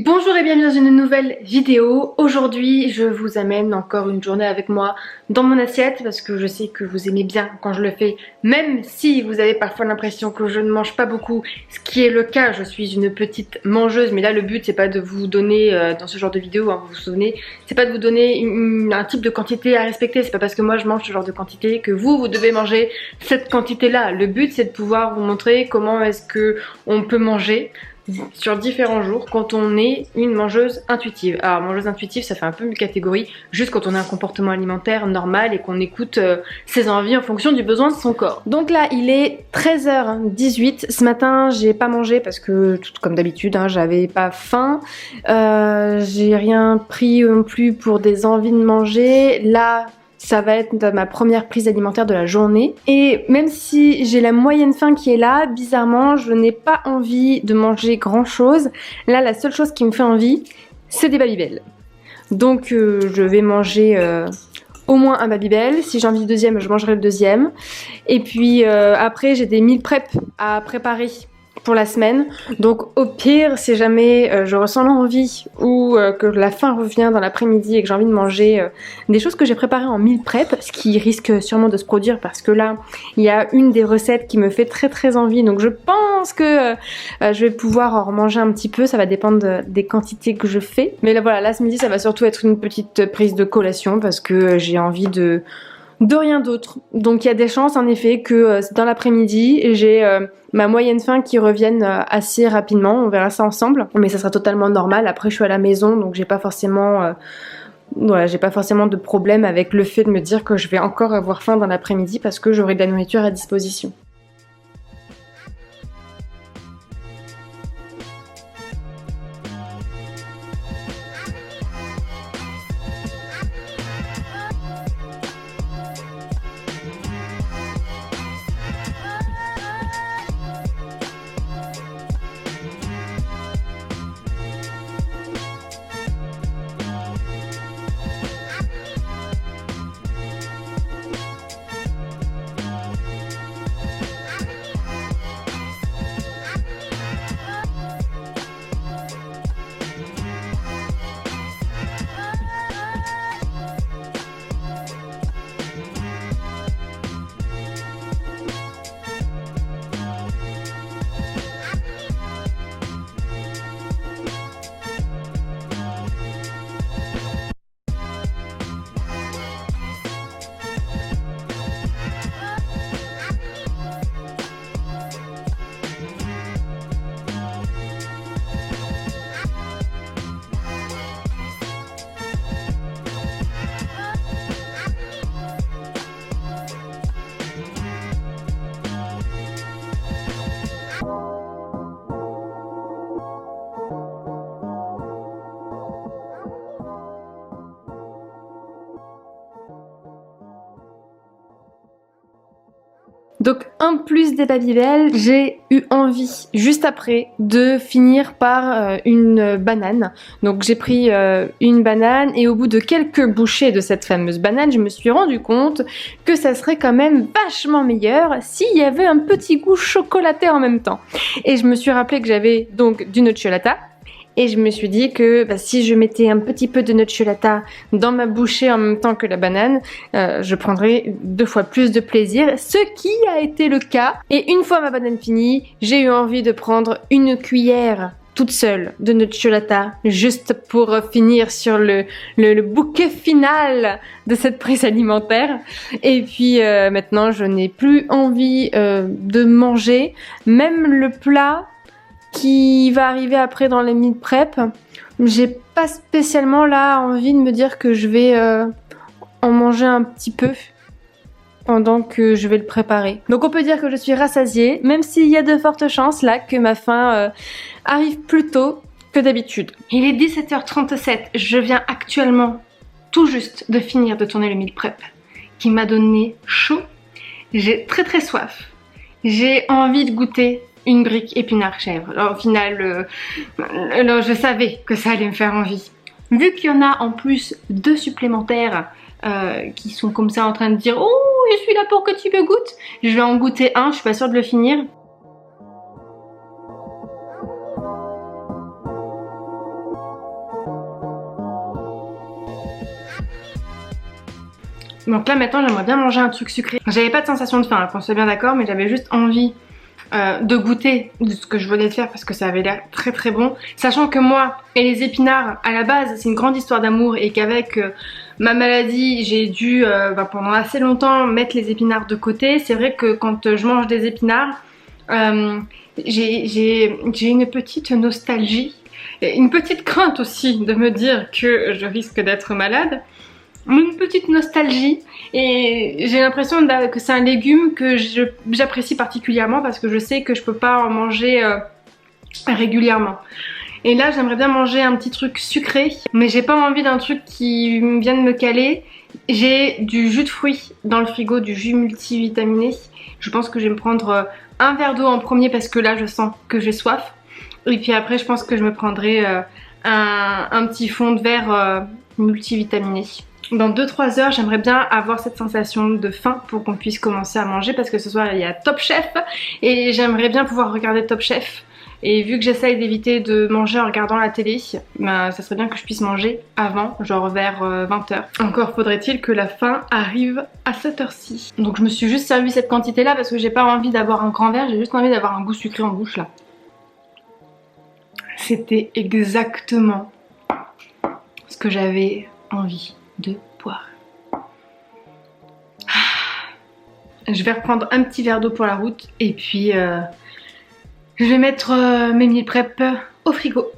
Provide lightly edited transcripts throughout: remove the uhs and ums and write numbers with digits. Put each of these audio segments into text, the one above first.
Bonjour et bienvenue dans une nouvelle vidéo. Aujourd'hui je vous amène encore une journée avec moi dans mon assiette parce que je sais que vous aimez bien quand je le fais, même si vous avez parfois l'impression que je ne mange pas beaucoup, ce qui est le cas. Je suis une petite mangeuse, mais là le but c'est pas de vous donner dans ce genre de vidéo, hein, vous vous souvenez, c'est pas de vous donner un type de quantité à respecter. C'est pas parce que moi je mange ce genre de quantité que vous devez manger cette quantité là. Le but c'est de pouvoir vous montrer comment est-ce que on peut manger sur différents jours quand on est une mangeuse intuitive. Alors mangeuse intuitive ça fait un peu une catégorie juste quand on a un comportement alimentaire normal et qu'on écoute ses envies en fonction du besoin de son corps. Donc là il est 13h18, ce matin j'ai pas mangé parce que tout comme d'habitude hein, j'avais pas faim, j'ai rien pris non plus pour des envies de manger. Là ça va être ma première prise alimentaire de la journée. Et même si j'ai la moyenne faim qui est là, bizarrement, je n'ai pas envie de manger grand chose. Là, la seule chose qui me fait envie, c'est des Babybel. Donc, je vais manger au moins un Babybel. Si j'ai envie du deuxième, je mangerai le deuxième. Et puis, après, j'ai des meal prep à préparer pour la semaine. Donc au pire, si jamais je ressens l'envie ou que la faim revient dans l'après-midi et que j'ai envie de manger des choses que j'ai préparées en meal prep, ce qui risque sûrement de se produire parce que là il y a une des recettes qui me fait très envie, donc je pense que je vais pouvoir en remanger un petit peu. Ça va dépendre des quantités que je fais, mais là voilà, là ce midi ça va surtout être une petite prise de collation parce que j'ai envie de rien d'autre. Donc il y a des chances en effet que dans l'après-midi j'ai ma moyenne faim qui revienne assez rapidement. On verra ça ensemble, mais ça sera totalement normal. Après je suis à la maison donc j'ai pas forcément j'ai pas forcément de problème avec le fait de me dire que je vais encore avoir faim dans l'après-midi parce que j'aurai de la nourriture à disposition. Donc en plus des Babybel, j'ai eu envie juste après de finir par une banane. Donc j'ai pris une banane et au bout de quelques bouchées de cette fameuse banane, je me suis rendu compte que ça serait quand même vachement meilleur s'il y avait un petit goût chocolaté en même temps. Et je me suis rappelé que j'avais donc du nocciolata. Et je me suis dit que si je mettais un petit peu de nocciolata dans ma bouchée en même temps que la banane, je prendrais 2 fois plus de plaisir, ce qui a été le cas. Et une fois ma banane finie, j'ai eu envie de prendre une cuillère toute seule de nocciolata, juste pour finir sur le bouquet final de cette prise alimentaire. Et puis maintenant, je n'ai plus envie de manger, même le plat qui va arriver après dans les meal prep. J'ai pas spécialement là envie de me dire que je vais en manger un petit peu pendant que je vais le préparer. Donc on peut dire que je suis rassasiée, même s'il y a de fortes chances là que ma faim arrive plus tôt que d'habitude. Il est 17h37, je viens actuellement tout juste de finir de tourner le meal prep qui m'a donné chaud. J'ai très soif. J'ai envie de goûter une brique épinard chèvre. Alors, au final, je savais que ça allait me faire envie. Vu qu'il y en a en plus 2 supplémentaires qui sont comme ça en train de dire « Oh, je suis là pour que tu me goûtes !» Je vais en goûter un, je suis pas sûre de le finir. Donc là maintenant j'aimerais bien manger un truc sucré. J'avais pas de sensation de faim, qu'on soit bien d'accord, mais j'avais juste envie de goûter de ce que je venais de faire parce que ça avait l'air très très bon. Sachant que moi et les épinards à la base c'est une grande histoire d'amour et qu'avec ma maladie j'ai dû pendant assez longtemps mettre les épinards de côté. C'est vrai que quand je mange des épinards j'ai une petite nostalgie et une petite crainte aussi de me dire que je risque d'être malade. Une petite nostalgie et j'ai l'impression que c'est un légume que j'apprécie particulièrement parce que je sais que je peux pas en manger régulièrement. Et là j'aimerais bien manger un petit truc sucré mais j'ai pas envie d'un truc qui vienne me caler. J'ai du jus de fruits dans le frigo, du jus multivitaminé. Je pense que je vais me prendre un verre d'eau en premier parce que là je sens que j'ai soif. Et puis après je pense que je me prendrai un petit fond de verre multivitaminé. Dans 2-3 heures, j'aimerais bien avoir cette sensation de faim pour qu'on puisse commencer à manger parce que ce soir il y a Top Chef et j'aimerais bien pouvoir regarder Top Chef. Et vu que j'essaye d'éviter de manger en regardant la télé, ça serait bien que je puisse manger avant, genre vers 20h. Encore faudrait-il que la faim arrive à cette heure-ci. Donc je me suis juste servi cette quantité là parce que j'ai pas envie d'avoir un grand verre, j'ai juste envie d'avoir un goût sucré en bouche là. C'était exactement ce que j'avais envie de boire. Je vais reprendre un petit verre d'eau pour la route et puis je vais mettre mes meal prep au frigo.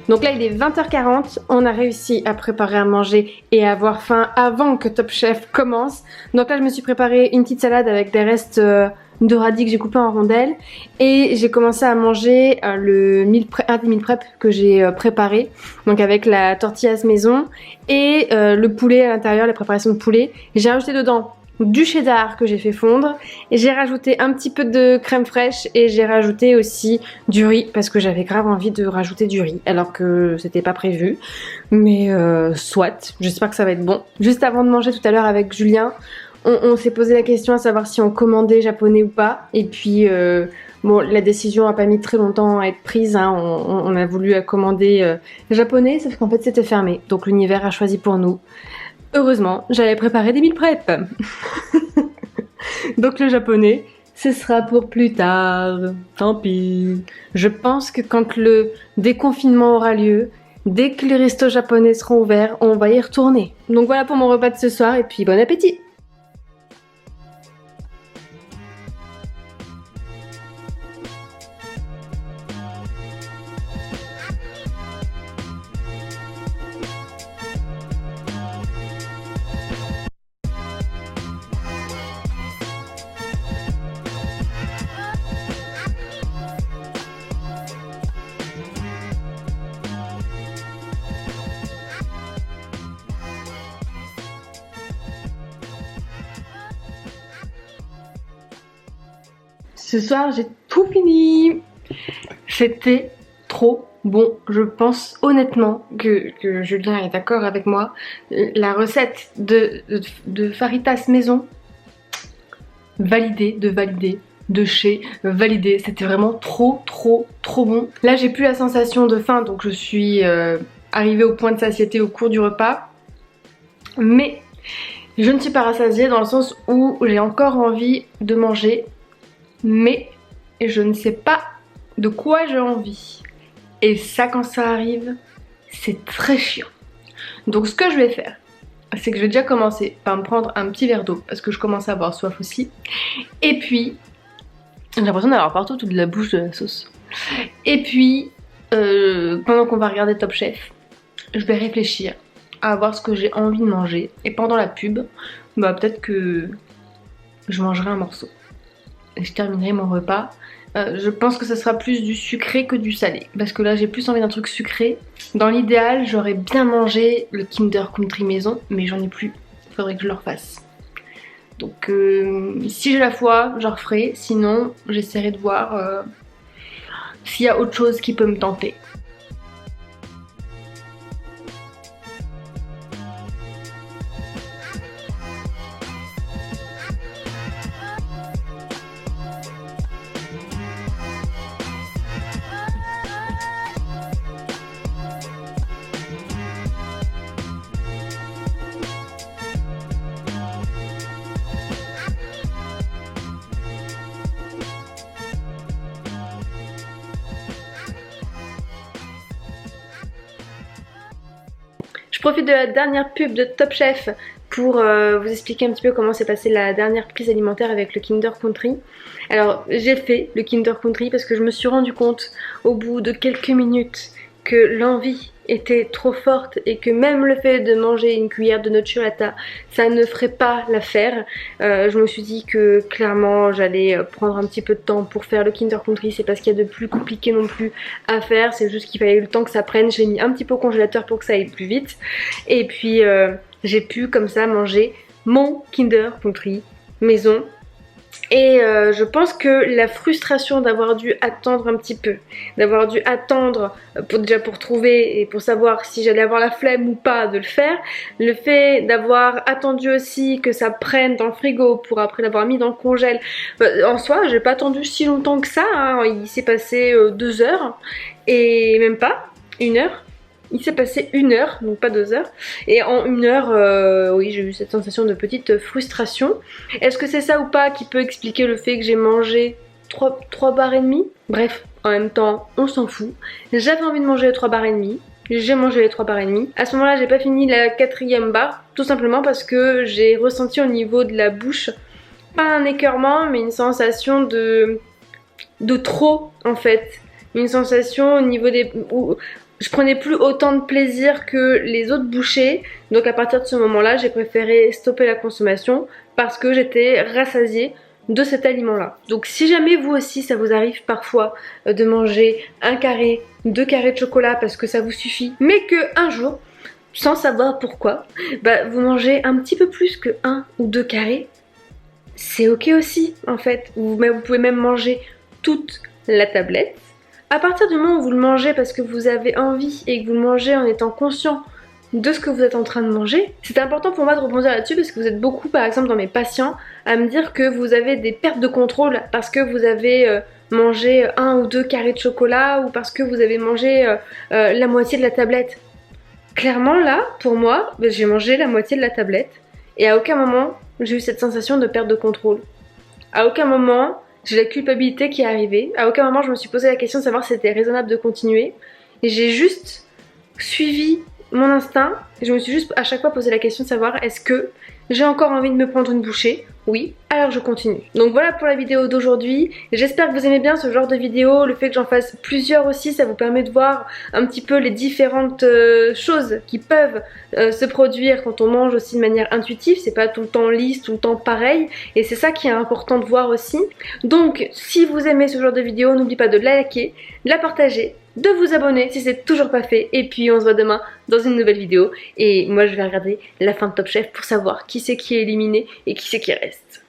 Donc là il est 20h40, on a réussi à préparer à manger et à avoir faim avant que Top Chef commence. Donc là je me suis préparé une petite salade avec des restes de radis que j'ai coupé en rondelles et j'ai commencé à manger un des meal prep que j'ai préparé, donc avec la tortillasse maison et le poulet à l'intérieur, la préparation de poulet. J'ai rajouté dedans du cheddar que j'ai fait fondre et j'ai rajouté un petit peu de crème fraîche et j'ai rajouté aussi du riz parce que j'avais grave envie de rajouter du riz alors que c'était pas prévu, mais soit, j'espère que ça va être bon. Juste avant de manger tout à l'heure avec Julien, on s'est posé la question à savoir si on commandait japonais ou pas et puis bon, la décision a pas mis très longtemps à être prise, hein. On a voulu commander japonais sauf qu'en fait c'était fermé, donc l'univers a choisi pour nous. Heureusement, j'avais préparé des meal prep. Donc le japonais, ce sera pour plus tard. Tant pis. Je pense que quand le déconfinement aura lieu, dès que les restos japonais seront ouverts, on va y retourner. Donc voilà pour mon repas de ce soir et puis bon appétit. Ce soir j'ai tout fini. C'était trop bon. Je pense honnêtement que Julien est d'accord avec moi. La recette de faritas maison, validée, de chez validé. C'était vraiment trop bon. Là j'ai plus la sensation de faim donc je suis arrivée au point de satiété au cours du repas. Mais je ne suis pas rassasiée dans le sens où j'ai encore envie de manger. Mais je ne sais pas de quoi j'ai envie. Et ça quand ça arrive, c'est très chiant. Donc ce que je vais faire, c'est que je vais déjà commencer par me prendre un petit verre d'eau parce que je commence à avoir soif aussi. Et puis, j'ai l'impression d'avoir partout toute la bouche de la sauce. Et puis, pendant qu'on va regarder Top Chef, je vais réfléchir à voir ce que j'ai envie de manger. Et pendant la pub, bah peut-être que je mangerai un morceau. je terminerai mon repas. Je pense que ça sera plus du sucré que du salé. Parce que là j'ai plus envie d'un truc sucré. Dans l'idéal j'aurais bien mangé le Kinder Country maison, mais j'en ai plus. Il faudrait que je le refasse. Donc si j'ai la foi, j'en referai. Sinon j'essaierai de voir s'il y a autre chose qui peut me tenter. Je profite de la dernière pub de Top Chef pour vous expliquer un petit peu comment s'est passée la dernière prise alimentaire avec le Kinder Country. Alors j'ai fait le Kinder Country parce que je me suis rendu compte au bout de quelques minutes que l'envie était trop forte et que même le fait de manger une cuillère de nocciolata, ça ne ferait pas l'affaire. Je me suis dit que clairement j'allais prendre un petit peu de temps pour faire le Kinder Country. C'est pas ce qu'il y a de plus compliqué non plus à faire, c'est juste qu'il fallait le temps que ça prenne. Je l'ai mis un petit peu au congélateur pour que ça aille plus vite. Et puis j'ai pu comme ça manger mon Kinder Country maison. Et je pense que la frustration d'avoir dû attendre un petit peu, d'avoir dû attendre déjà pour trouver et pour savoir si j'allais avoir la flemme ou pas de le faire, le fait d'avoir attendu aussi que ça prenne dans le frigo pour après l'avoir mis dans le congèle, en soi j'ai pas attendu si longtemps que ça, hein. Il s'est passé 2 heures et même pas 1 heure. Il s'est passé 1 heure, donc pas 2 heures. Et en 1 heure, oui, j'ai eu cette sensation de petite frustration. Est-ce que c'est ça ou pas qui peut expliquer le fait que j'ai mangé 3 barres et demie? Bref, en même temps, on s'en fout. J'avais envie de manger les 3 barres et demie. J'ai mangé les 3 barres et demie. À ce moment-là, j'ai pas fini la 4e barre, tout simplement parce que j'ai ressenti au niveau de la bouche, pas un écœurement, mais une sensation de trop, en fait. Une sensation au niveau des... Je prenais plus autant de plaisir que les autres bouchées, donc à partir de ce moment-là, j'ai préféré stopper la consommation parce que j'étais rassasiée de cet aliment-là. Donc si jamais vous aussi ça vous arrive parfois de manger 1 carré, 2 carrés de chocolat parce que ça vous suffit, mais que un jour, sans savoir pourquoi, vous mangez un petit peu plus que 1 ou 2 carrés, c'est ok aussi en fait. Vous pouvez même manger toute la tablette. À partir du moment où vous le mangez parce que vous avez envie et que vous le mangez en étant conscient de ce que vous êtes en train de manger, c'est important pour moi de rebondir là-dessus parce que vous êtes beaucoup, par exemple dans mes patients, à me dire que vous avez des pertes de contrôle parce que vous avez mangé 1 ou 2 carrés de chocolat ou parce que vous avez mangé la moitié de la tablette. Clairement là, pour moi, j'ai mangé la moitié de la tablette et à aucun moment j'ai eu cette sensation de perte de contrôle. À aucun moment j'ai la culpabilité qui est arrivée. À aucun moment je me suis posé la question de savoir si c'était raisonnable de continuer. Et j'ai juste suivi mon instinct. Et je me suis juste à chaque fois posé la question de savoir est-ce que j'ai encore envie de me prendre une bouchée? Oui, alors je continue. Donc voilà pour la vidéo d'aujourd'hui. J'espère que vous aimez bien ce genre de vidéo. Le fait que j'en fasse plusieurs aussi, ça vous permet de voir un petit peu les différentes choses qui peuvent se produire quand on mange aussi de manière intuitive. C'est pas tout le temps lisse, tout le temps pareil. Et c'est ça qui est important de voir aussi. Donc si vous aimez ce genre de vidéo, n'oubliez pas de la liker, de la partager, de vous abonner si c'est toujours pas fait. Et puis on se voit demain dans une nouvelle vidéo. Et moi je vais regarder la fin de Top Chef pour savoir qui c'est qui est éliminé et qui c'est qui reste.